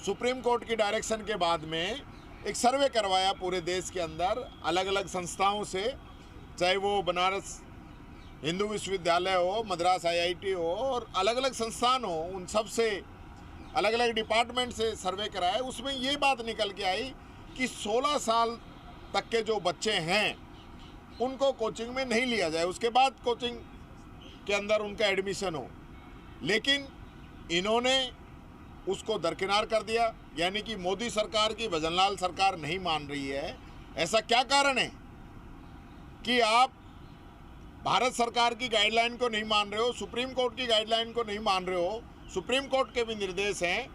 Supreme court की direction के बाद में एक सर्वे करवाया पूरे देश के अंदर अलग अलग संस्थाओं से, चाहे वो बनारस हिंदू विश्वविद्यालय हो, मद्रास आईआईटी हो और अलग अलग संस्थान हो, उन सब से अलग अलग डिपार्टमेंट से सर्वे कराया। उसमें ये बात निकल के आई कि 16 साल तक के जो बच्चे हैं उनको कोचिंग में नहीं लिया जाए, उसके बाद कोचिंग के अंदर उनका एडमिशन हो। लेकिन इन्होंने उसको दरकिनार कर दिया, यानी कि मोदी सरकार की भजनलाल सरकार नहीं मान रही है। ऐसा क्या कारण है कि आप भारत सरकार की गाइडलाइन को नहीं मान रहे हो, सुप्रीम कोर्ट की गाइडलाइन को नहीं मान रहे हो? सुप्रीम कोर्ट के भी निर्देश हैं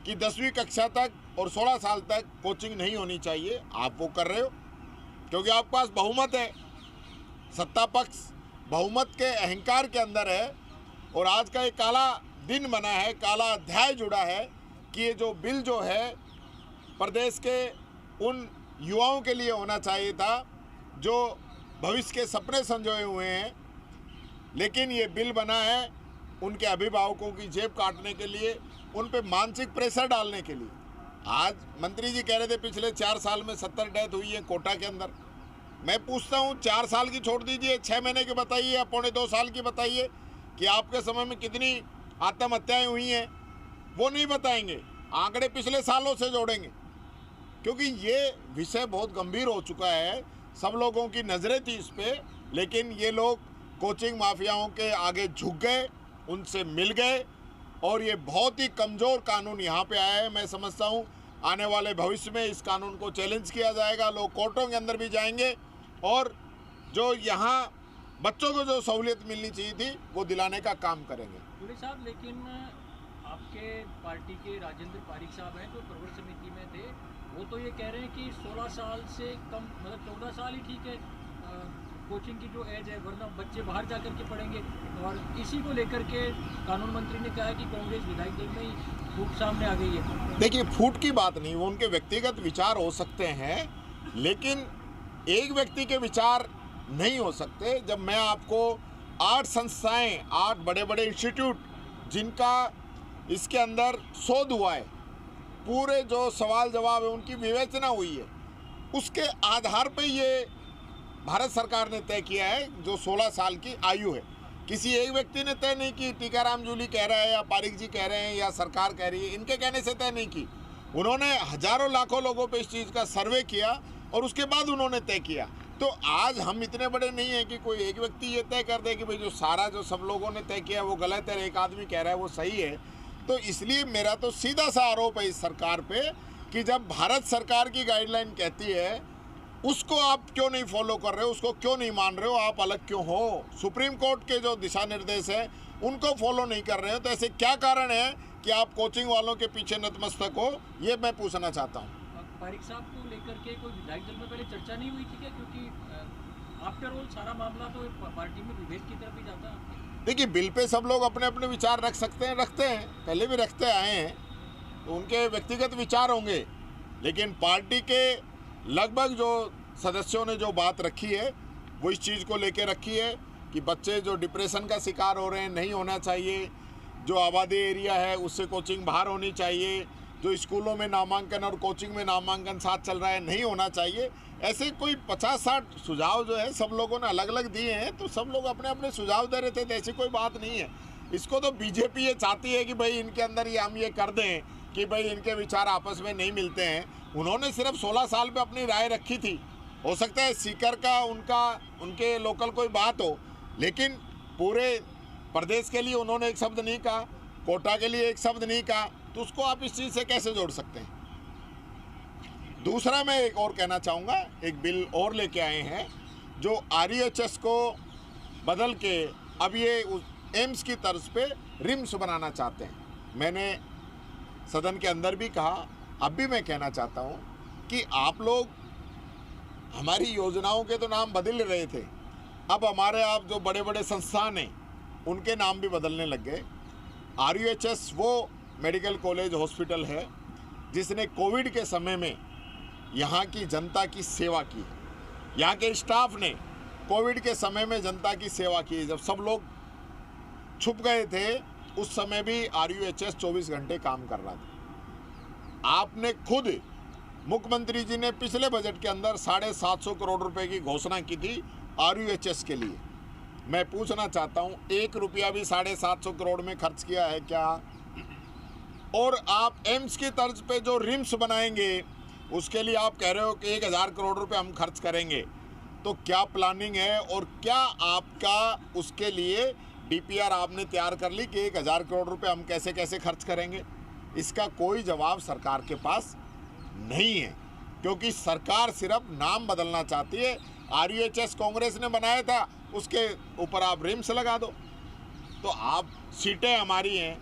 कि 10वीं कक्षा तक और 16 साल तक कोचिंग नहीं होनी चाहिए। आप वो कर रहे हो क्योंकि आपके पास बहुमत है, सत्ता पक्ष बहुमत के अहंकार के अंदर है। और आज का एक काला दिन बना है, काला अध्याय जुड़ा है कि ये जो बिल जो है प्रदेश के उन युवाओं के लिए होना चाहिए था जो भविष्य के सपने संजोए हुए हैं, लेकिन ये बिल बना है उनके अभिभावकों की जेब काटने के लिए, उन पे मानसिक प्रेशर डालने के लिए। आज मंत्री जी कह रहे थे पिछले 4 साल में 70 डेथ हुई है कोटा के अंदर। मैं पूछता हूँ 4 साल की छोड़ दीजिए, 6 महीने की बताइए या पौने 2 साल की बताइए कि आपके समय में कितनी आत्महत्याएं हुई हैं। वो नहीं बताएंगे, आंकड़े पिछले सालों से जोड़ेंगे, क्योंकि ये विषय बहुत गंभीर हो चुका है। सब लोगों की नज़रें थी इस पर, लेकिन ये लोग कोचिंग माफियाओं के आगे झुक गए, उनसे मिल गए और ये बहुत ही कमज़ोर कानून यहाँ पे आया है। मैं समझता हूँ आने वाले भविष्य में इस कानून को चैलेंज किया जाएगा, लोग कोर्टों के अंदर भी जाएंगे और जो यहाँ बच्चों को जो सहूलियत मिलनी चाहिए थी वो दिलाने का काम करेंगे। पुलिस साहब, लेकिन आपके पार्टी के राजेंद्र पारिक साहब हैं जो प्रवर समिति में थे, वो तो ये कह रहे हैं कि 16 साल से कम, मतलब 14 साल ही ठीक है कोचिंग की जो एज है, वरना बच्चे बाहर जाकर के पढ़ेंगे। और इसी को लेकर के कानून मंत्री ने कहा है कि कांग्रेस विधायक दल में ही फूट सामने आ गई है। देखिए, फूट की बात नहीं, वो उनके व्यक्तिगत विचार हो सकते हैं, लेकिन एक व्यक्ति के विचार नहीं हो सकते। जब मैं आपको 8 संस्थाएं, 8 बड़े बड़े इंस्टीट्यूट जिनका इसके अंदर शोध हुआ है, पूरे जो सवाल जवाब है उनकी विवेचना हुई है, उसके आधार पे ये भारत सरकार ने तय किया है जो 16 साल की आयु है। किसी एक व्यक्ति ने तय नहीं की, टीकाराम जूली कह रहा है या पारिक जी कह रहे हैं या सरकार कह रही है, इनके कहने से तय नहीं की। उन्होंने हजारों लाखों लोगों पे इस चीज़ का सर्वे किया और उसके बाद उन्होंने तय किया। तो आज हम इतने बड़े नहीं हैं कि कोई एक व्यक्ति ये तय कर दे कि भाई जो सब लोगों ने तय किया वो गलत है, एक आदमी कह रहा है वो सही है। तो इसलिए मेरा तो सीधा सा आरोप है इस सरकार पे कि जब भारत सरकार की गाइडलाइन कहती है उसको आप क्यों नहीं फॉलो कर रहे हो, उसको क्यों नहीं मान रहे हो, आप अलग क्यों हो? सुप्रीम कोर्ट के जो दिशा निर्देश है उनको फॉलो नहीं कर रहे हो, तो ऐसे क्या कारण है कि आप कोचिंग वालों के पीछे नतमस्तक हो? ये मैं पूछना चाहता हूँ। पारिक साहब को लेकर के कोई विधायक दल में पहले चर्चा नहीं हुई थी क्या? क्योंकि आफ्टर ऑल सारा मामला तो पार्टी में विभेद की तरफ ही जाता है। देखिए, बिल पे सब लोग अपने अपने विचार रख सकते हैं, रखते हैं, पहले भी रखते आए हैं, तो उनके व्यक्तिगत विचार होंगे। लेकिन पार्टी के लगभग जो सदस्यों ने जो बात रखी है वो इस चीज़ को लेके रखी है कि बच्चे जो डिप्रेशन का शिकार हो रहे हैं नहीं होना चाहिए, जो आबादी एरिया है उससे कोचिंग बाहर होनी चाहिए, जो स्कूलों में नामांकन और कोचिंग में नामांकन साथ चल रहा है नहीं होना चाहिए। ऐसे कोई 50-60 सुझाव जो है सब लोगों ने अलग अलग दिए हैं, तो सब लोग अपने अपने सुझाव दे रहे थे, तो ऐसी कोई बात नहीं है। इसको तो बीजेपी ये चाहती है कि भाई इनके अंदर ये हम ये कर दें कि भाई इनके विचार आपस में नहीं मिलते हैं। उन्होंने सिर्फ 16 साल पे अपनी राय रखी थी, हो सकता है सीकर का उनके लोकल कोई बात हो, लेकिन पूरे प्रदेश के लिए उन्होंने एक शब्द नहीं कहा, कोटा के लिए एक शब्द नहीं कहा, तो उसको आप इस चीज़ से कैसे जोड़ सकते हैं? दूसरा मैं एक और कहना चाहूँगा, एक बिल और लेके आए हैं जो RUHS को बदल के अब ये एम्स की तर्ज पे रिम्स बनाना चाहते हैं। मैंने सदन के अंदर भी कहा, अब भी मैं कहना चाहता हूँ कि आप लोग हमारी योजनाओं के तो नाम बदल रहे थे, अब हमारे आप जो बड़े बड़े संस्थान हैं उनके नाम भी बदलने लग गए। RUHS वो मेडिकल कॉलेज हॉस्पिटल है जिसने कोविड के समय में यहाँ की जनता की सेवा की है। यहाँ के स्टाफ ने कोविड के समय में जनता की सेवा की। जब सब लोग छुप गए थे उस समय भी RUHS 24 घंटे काम कर रहा था। आपने खुद, मुख्यमंत्री जी ने पिछले बजट के अंदर 750 करोड़ रुपए की घोषणा की थी RUHS के लिए। मैं पूछना चाहता हूं, 1 रुपया भी 750 करोड़ में खर्च किया है क्या? और आप एम्स की तर्ज पे जो रिम्स बनाएंगे उसके लिए आप कह रहे हो कि 1000 करोड़ रुपए हम खर्च करेंगे। तो क्या प्लानिंग है और क्या आपका उसके लिए DPR आपने तैयार कर ली कि 1000 करोड़ रुपए हम कैसे कैसे खर्च करेंगे? इसका कोई जवाब सरकार के पास नहीं है, क्योंकि सरकार सिर्फ नाम बदलना चाहती है। RUHS कांग्रेस ने बनाया था, उसके ऊपर आप रिम्स लगा दो। तो आप सीटें हमारी हैं,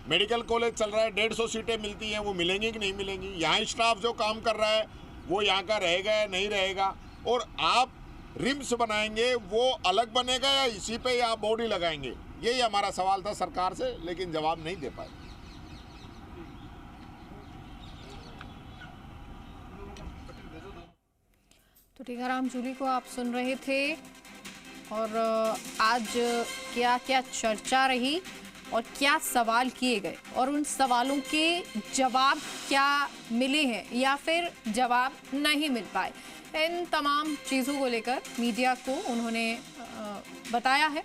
मेडिकल कॉलेज चल रहा है, 150 सीटें मिलती हैं, वो मिलेंगी कि नहीं मिलेंगी? यहाँ स्टाफ जो काम कर रहा है वो यहाँ का रहेगा या नहीं रहेगा? और आप रिम्स बनाएंगे वो अलग बनेगा या इसी पे ही आप बॉडी लगाएंगे? यही हमारा सवाल था सरकार से, लेकिन जवाब नहीं दे पाए। तो टीकाराम जूली को आप सुन रहे थे, और आज क्या क्या चर्चा रही और क्या सवाल किए गए और उन सवालों के जवाब क्या मिले हैं या फिर जवाब नहीं मिल पाए, इन तमाम चीज़ों को लेकर मीडिया को उन्होंने बताया है।